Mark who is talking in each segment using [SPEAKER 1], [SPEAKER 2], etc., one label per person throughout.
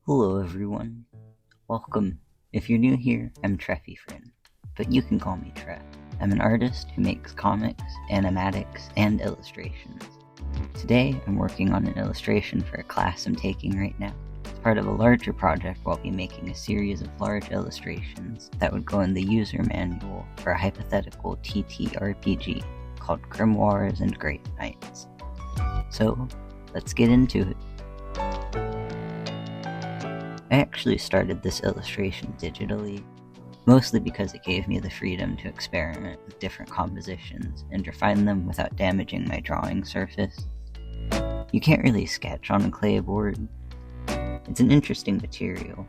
[SPEAKER 1] Hello everyone, welcome. If you're new here, I'm Treffyfriend, but you can call me Treff. I'm an artist who makes comics, animatics, and illustrations. Today, I'm working on an illustration for a class I'm taking right now. As part of a larger project, I'll be making a series of large illustrations that would go in the user manual for a hypothetical TTRPG called Grimoires and Great Knights. So, let's get into it. I actually started this illustration digitally, mostly because it gave me the freedom to experiment with different compositions and refine them without damaging my drawing surface. You can't really sketch on a Clayboard. It's an interesting material.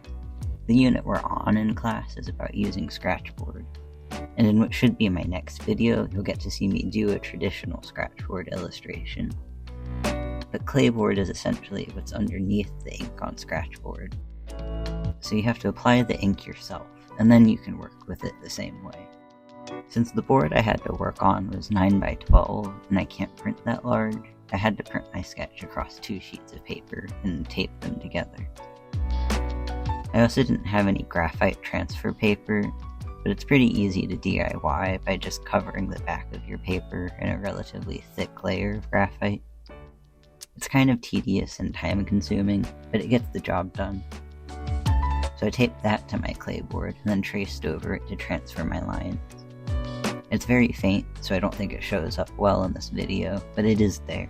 [SPEAKER 1] The unit we're on in class is about using Scratchboard, and in what should be my next video, you'll get to see me do a traditional Scratchboard illustration. But Clayboard is essentially what's underneath the ink on Scratchboard. So you have to apply the ink yourself, and then you can work with it the same way. Since the board I had to work on was 9x12, and I can't print that large, I had to print my sketch across 2 sheets of paper and tape them together. I also didn't have any graphite transfer paper, but it's pretty easy to DIY by just covering the back of your paper in a relatively thick layer of graphite. It's kind of tedious and time-consuming, but it gets the job done. So I taped that to my Clayboard and then traced over it to transfer my lines. It's very faint, so I don't think it shows up well in this video, but it is there.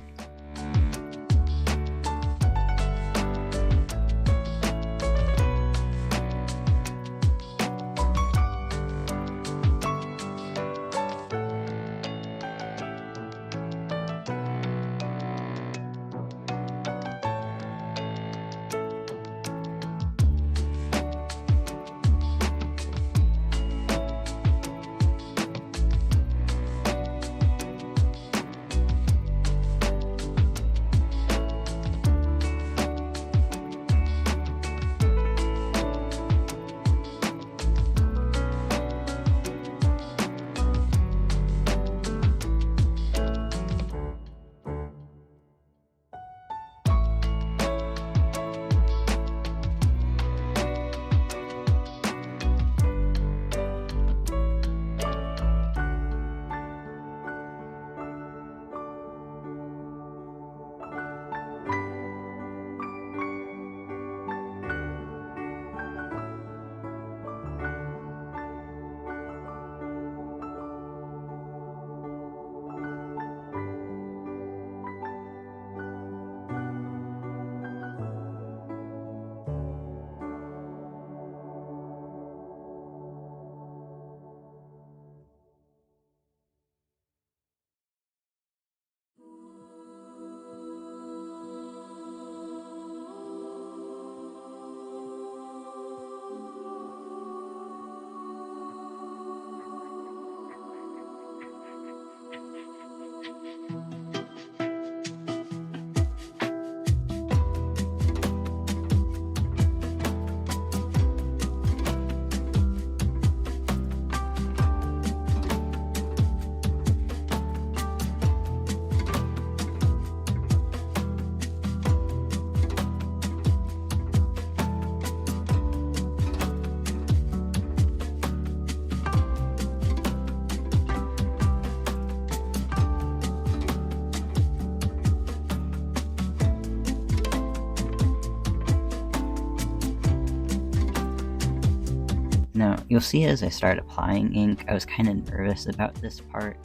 [SPEAKER 1] Now, you'll see as I start applying ink, I was kind of nervous about this part.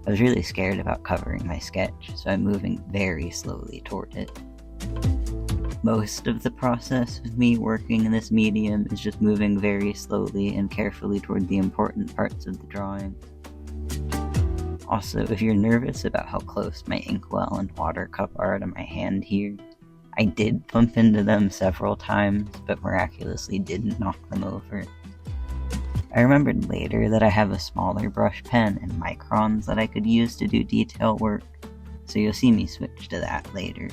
[SPEAKER 1] I was really scared about covering my sketch, so I'm moving very slowly toward it. Most of the process of me working in this medium is just moving very slowly and carefully toward the important parts of the drawing. Also, if you're nervous about how close my inkwell and water cup are to my hand here, I did bump into them several times, but miraculously didn't knock them over. I remembered later that I have a smaller brush pen and microns that I could use to do detail work, so you'll see me switch to that later.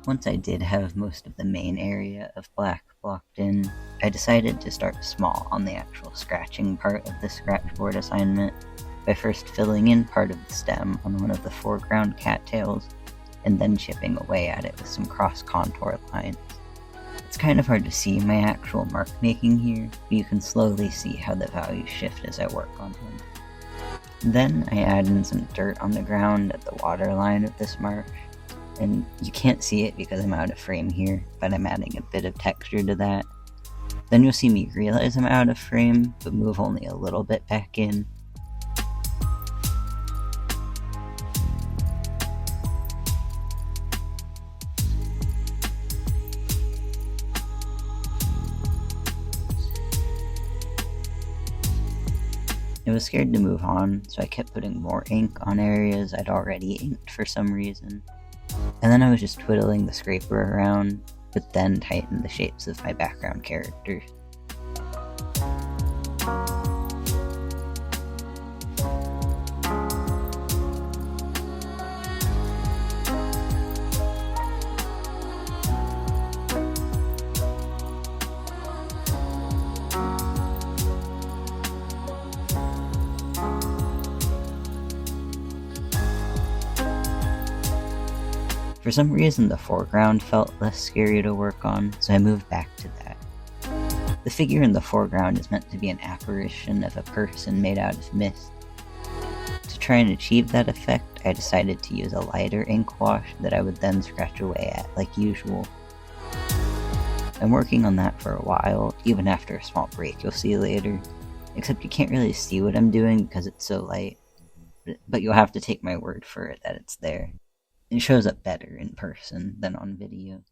[SPEAKER 1] Once I did have most of the main area of black blocked in, I decided to start small on the actual scratching part of the scratchboard assignment by first filling in part of the stem on one of the foreground cattails, and then chipping away at it with some cross-contour lines. It's kind of hard to see my actual mark making here, but you can slowly see how the values shift as I work on him. Then I add in some dirt on the ground at the water line of this marsh, and you can't see it because I'm out of frame here, but I'm adding a bit of texture to that. Then you'll see me realize I'm out of frame, but move only a little bit back in. I was scared to move on, so I kept putting more ink on areas I'd already inked for some reason. And then I was just twiddling the scraper around, but then tightened the shapes of my background characters. For some reason, the foreground felt less scary to work on, so I moved back to that. The figure in the foreground is meant to be an apparition of a person made out of mist. To try and achieve that effect, I decided to use a lighter ink wash that I would then scratch away at, like usual. I'm working on that for a while, even after a small break you'll see later, except you can't really see what I'm doing because it's so light, but you'll have to take my word for it that it's there. It shows up better in person than on video.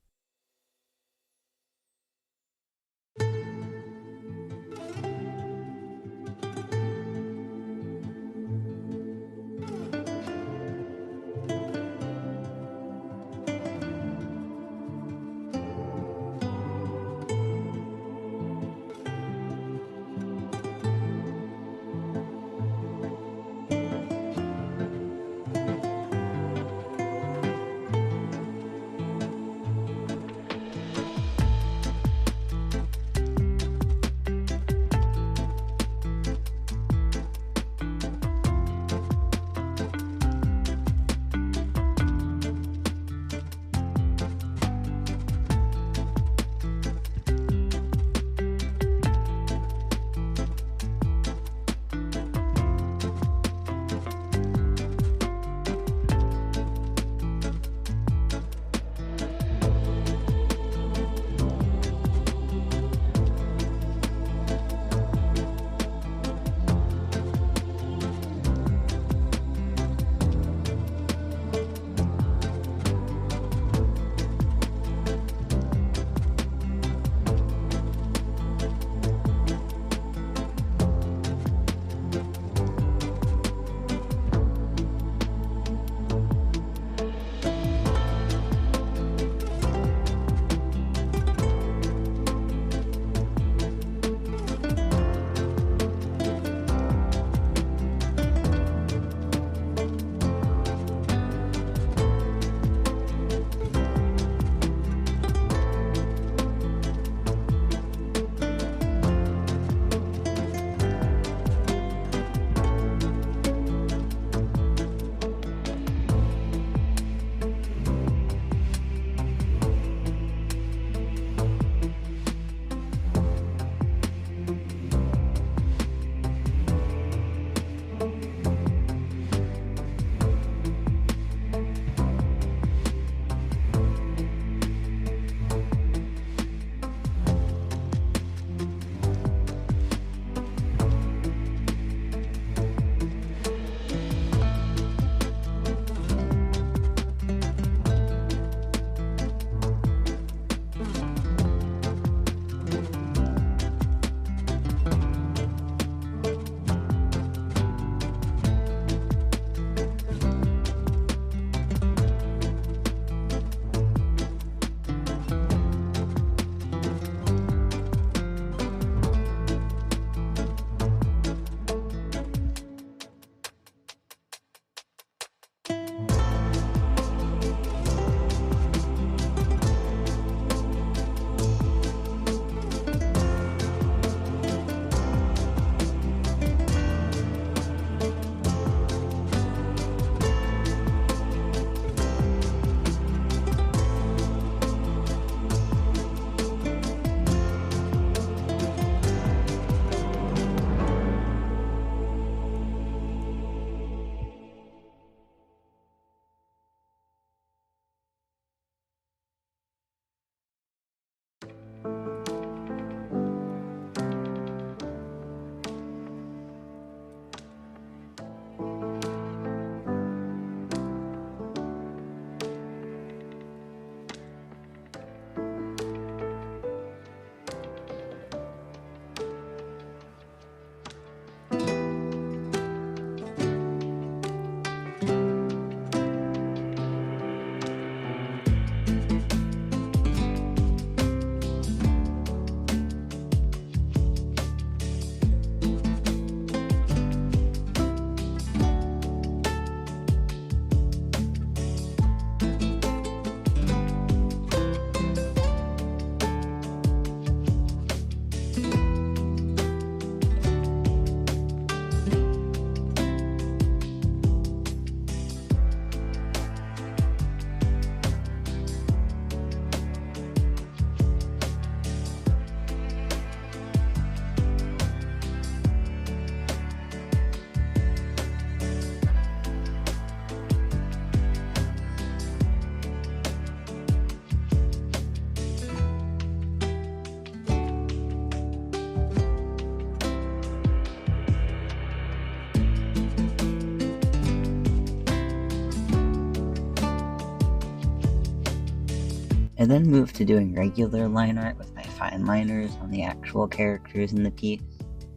[SPEAKER 1] I then moved to doing regular line art with my fine liners on the actual characters in the piece,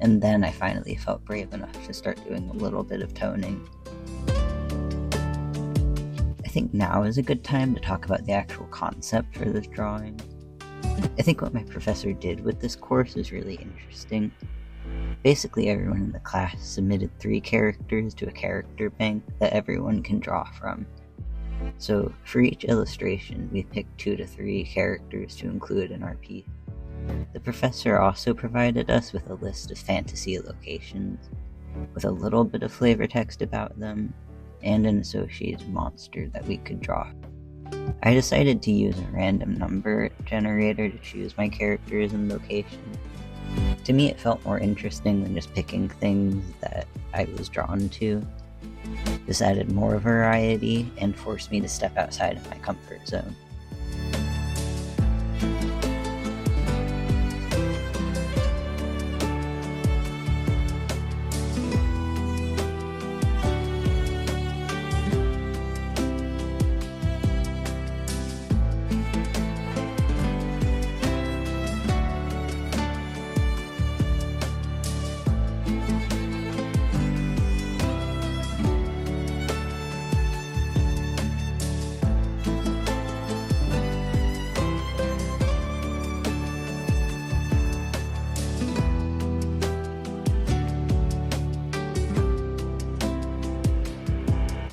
[SPEAKER 1] and then I finally felt brave enough to start doing a little bit of toning. I think now is a good time to talk about the actual concept for this drawing. I think what my professor did with this course is really interesting. Basically, everyone in the class submitted 3 characters to a character bank that everyone can draw from. So, for each illustration, we picked 2 to 3 characters to include in our piece. The professor also provided us with a list of fantasy locations, with a little bit of flavor text about them, and an associated monster that we could draw. I decided to use a random number generator to choose my characters and locations. To me, it felt more interesting than just picking things that I was drawn to. This added more variety and forced me to step outside of my comfort zone.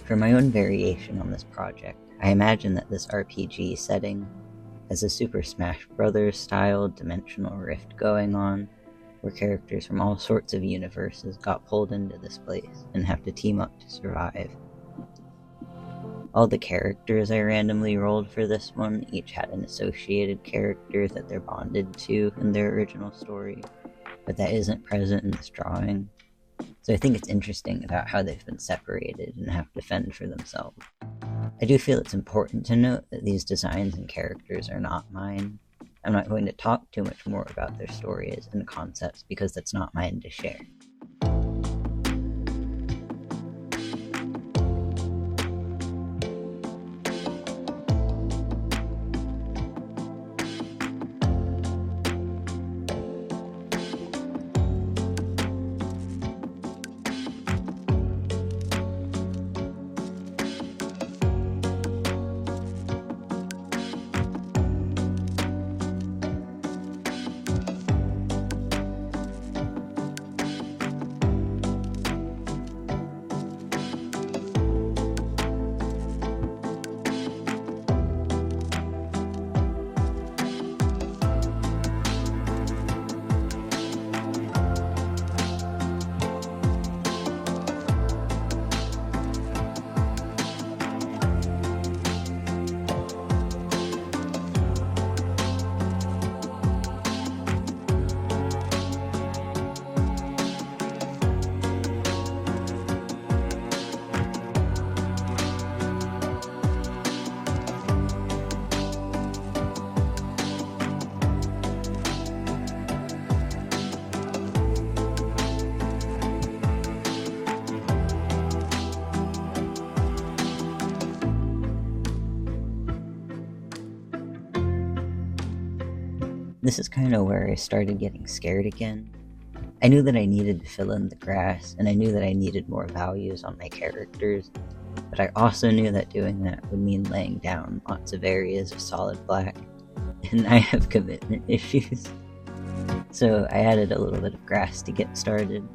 [SPEAKER 1] For my own variation on this project, I imagine that this RPG setting has a Super Smash Bros. Style dimensional rift going on, where characters from all sorts of universes got pulled into this place and have to team up to survive. All the characters I randomly rolled for this one each had an associated character that they're bonded to in their original story, but that isn't present in this drawing. So I think it's interesting about how they've been separated and have to fend for themselves. I do feel it's important to note that these designs and characters are not mine. I'm not going to talk too much more about their stories and concepts because that's not mine to share. This is kind of where I started getting scared again. I knew that I needed to fill in the grass, and I knew that I needed more values on my characters, but I also knew that doing that would mean laying down lots of areas of solid black, and I have commitment issues. So I added a little bit of grass to get started.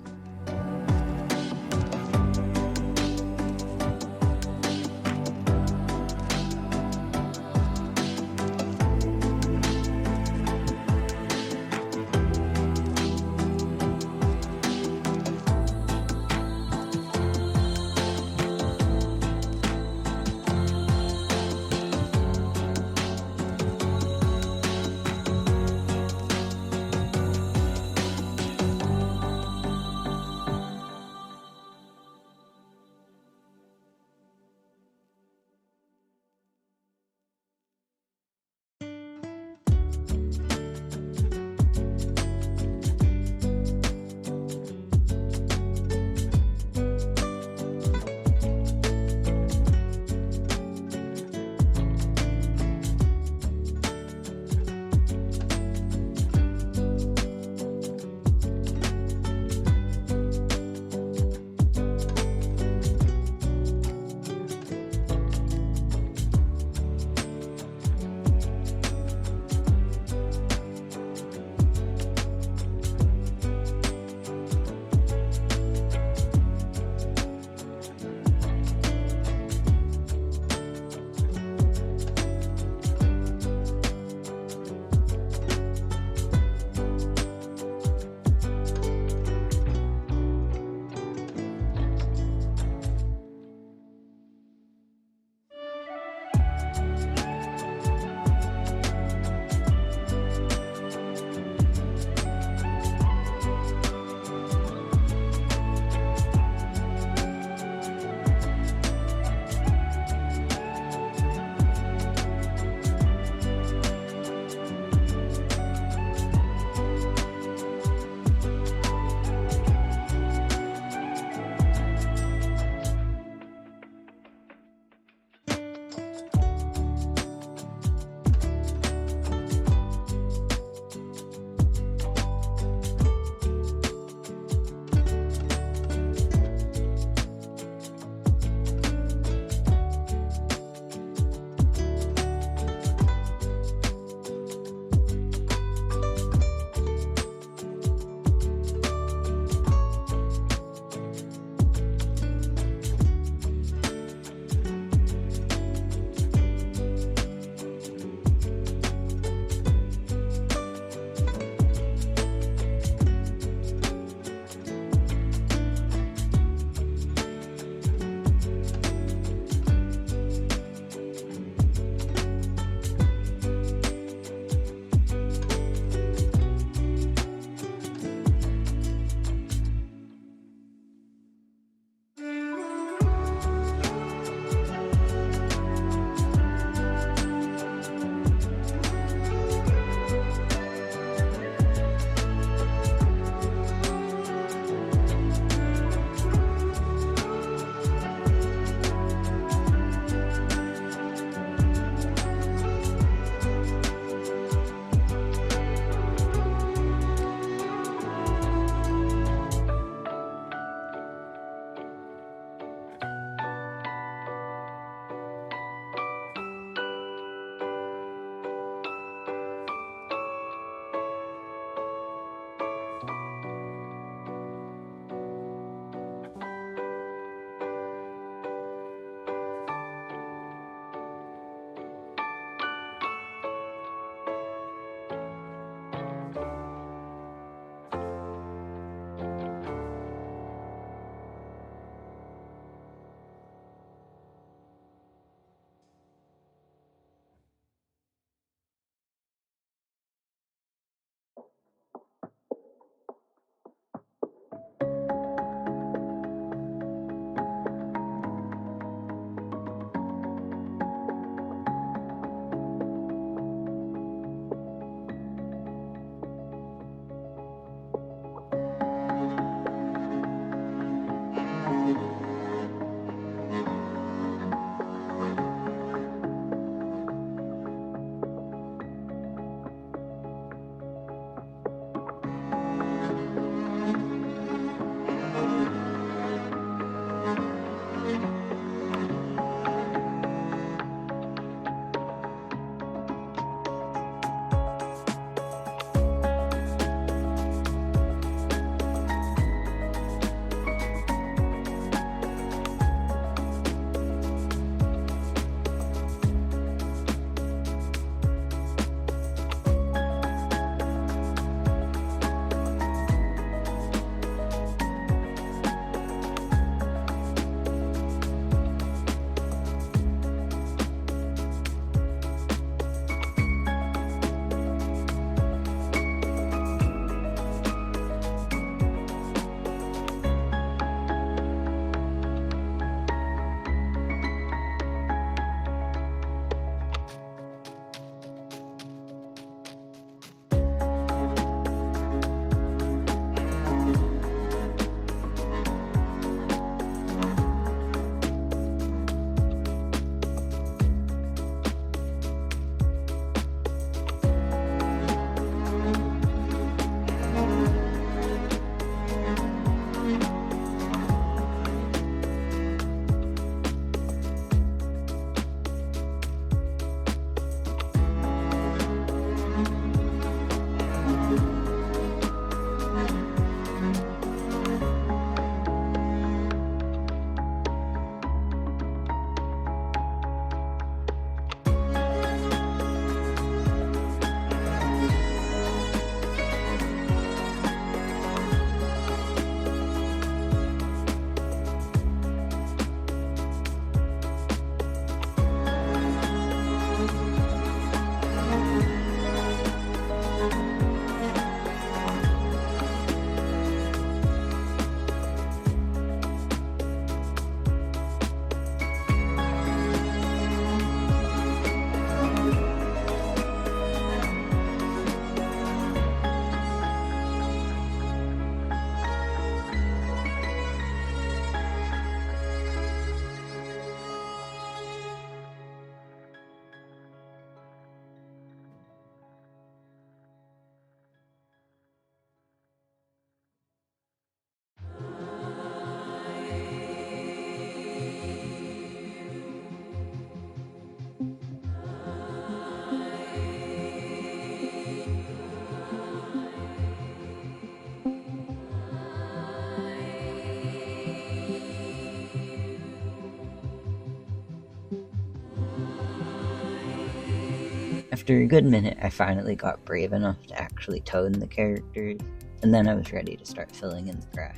[SPEAKER 1] After a good minute, I finally got brave enough to actually tone the characters, and then I was ready to start filling in the grass.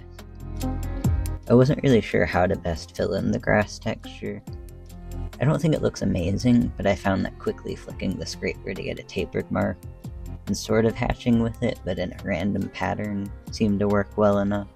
[SPEAKER 1] I wasn't really sure how to best fill in the grass texture. I don't think it looks amazing, but I found that quickly flicking the scraper to get a tapered mark, and sort of hatching with it but in a random pattern, seemed to work well enough.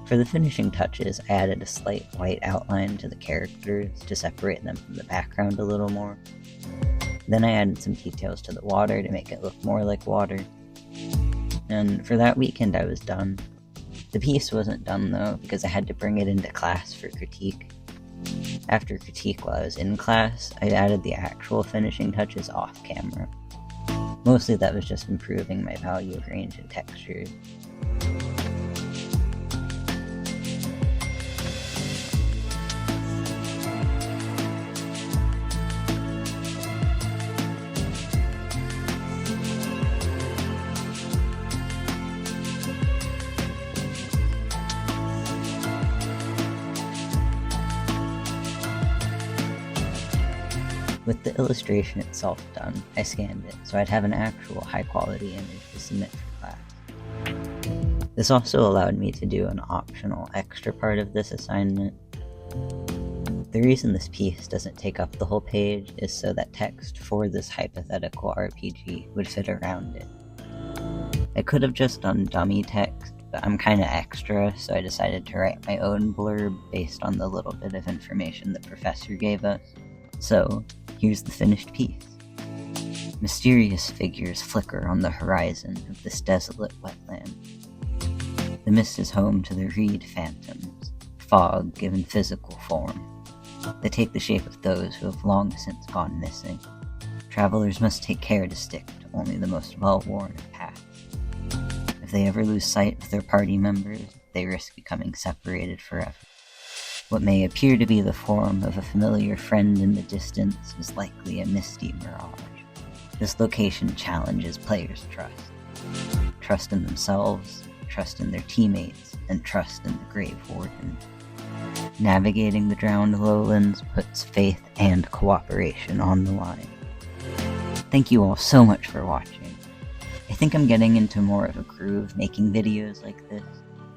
[SPEAKER 1] For the finishing touches, I added a slight white outline to the characters to separate them from the background a little more. Then I added some details to the water to make it look more like water. And for that weekend I was done. The piece wasn't done though, because I had to bring it into class for critique. After critique while I was in class, I added the actual finishing touches off camera. Mostly that was just improving my value of range and textures. With the illustration itself done, I scanned it so I'd have an actual high-quality image to submit for class. This also allowed me to do an optional extra part of this assignment. The reason this piece doesn't take up the whole page is so that text for this hypothetical RPG would fit around it. I could have just done dummy text, but I'm kinda extra, so I decided to write my own blurb based on the little bit of information the professor gave us. So, here's the finished piece. Mysterious figures flicker on the horizon of this desolate wetland. The mist is home to the reed phantoms, fog given physical form. They take the shape of those who have long since gone missing. Travelers must take care to stick to only the most well-worn of paths. If they ever lose sight of their party members, they risk becoming separated forever. What may appear to be the form of a familiar friend in the distance is likely a misty mirage. This location challenges players' trust. Trust in themselves, trust in their teammates, and trust in the Grave Warden. Navigating the drowned lowlands puts faith and cooperation on the line. Thank you all so much for watching. I think I'm getting into more of a groove making videos like this.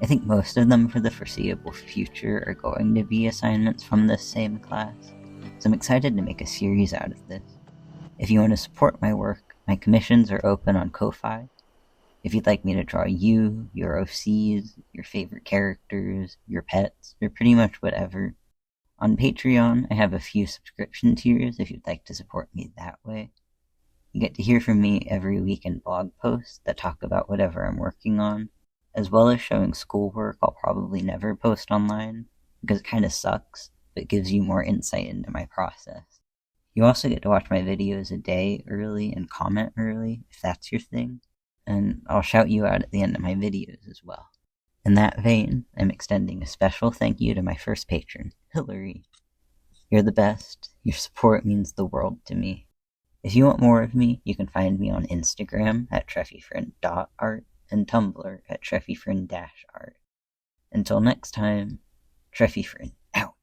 [SPEAKER 1] I think most of them for the foreseeable future are going to be assignments from this same class, so I'm excited to make a series out of this. If you want to support my work, my commissions are open on Ko-Fi. If you'd like me to draw you, your OCs, your favorite characters, your pets, or pretty much whatever. On Patreon, I have a few subscription tiers if you'd like to support me that way. You get to hear from me every week in blog posts that talk about whatever I'm working on, as well as showing schoolwork I'll probably never post online, because it kinda sucks, but gives you more insight into my process. You also get to watch my videos a day early and comment early, if that's your thing, and I'll shout you out at the end of my videos as well. In that vein, I'm extending a special thank you to my first patron, Hillary. You're the best, your support means the world to me. If you want more of me, you can find me on Instagram at treffyfriend.art, and Tumblr at treffyfriend-art. Until next time, Treffyfriend out.